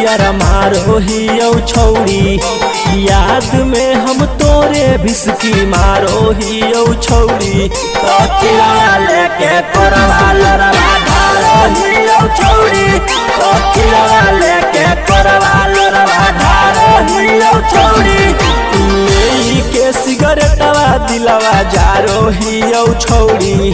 यार मारो हियो छौड़ी याद में हम तोरे भिसकी मारो हियो छौड़ी तकिया लेके कोरवा लोरवा धारो हियो छौड़ी तकिया लेके कोरवा लोरवा धारो हियो छौड़ी के सिगरेटवा दिलवा जारो हियो छौड़ी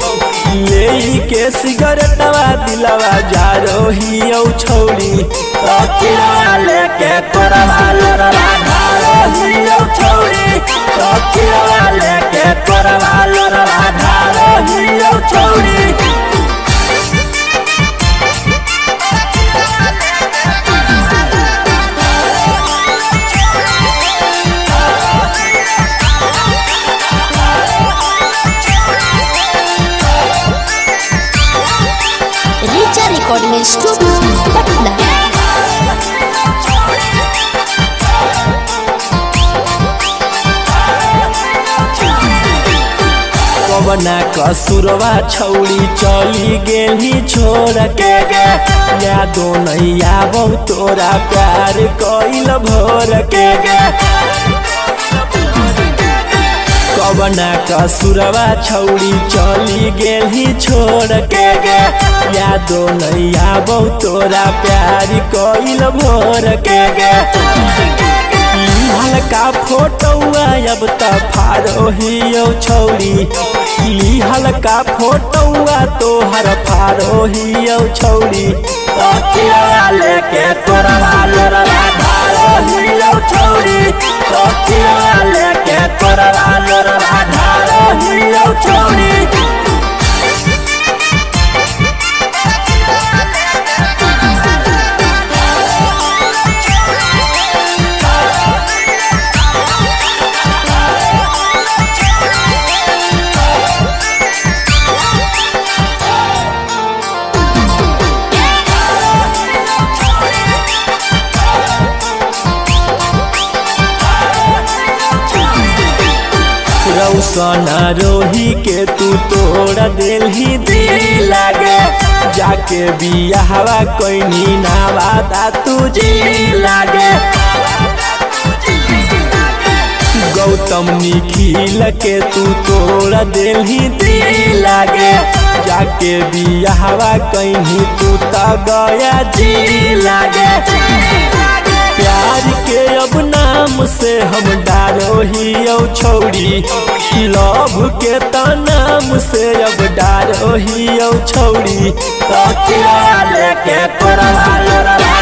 के सिगरेटवा दिलवा जारो हियो छौड़ी तकिया लेके कोरवा लोरवा धारो हियो छौड़ी तकिया लेके कोरवा लोरवा धारो हियो छौड़ी। Recording studio Patna. कवना कसुरवा छौड़ी चली गेली छोड़ के गे यादो नहीं आवो तोरा प्यार कइल भोर के गे कवना कसुरवा छौड़ी चली गेली छोड़ के गे यादो नहीं आवो तोरा प्यार कइल भोर के गे हल्का फोटोआ अब त फारो हियो छौड़ी हल्का फोटोआ तोहर फारो हियो छौड़ी तकिया लेके कोरवा लोरवा धारो हियो छौड़ी तकिया लेके कोरवा लोरवा धारो हियो छौड़ी। रौसना रोही के तू तोड़ दिल ही दिल लागे जाके बियाहवा कोई ना वादा तुझे लागे गौतम निखिल के तू तोड़ दिल ही दिल लागे जाके बियाहवा कहीं तू तो गया जी लागे प्यार के अब नाम से हम डारो हियो छौड़ी लव के त नाम से अब डारो हियो छौड़ी तकिया लेके कोरवा लोरवा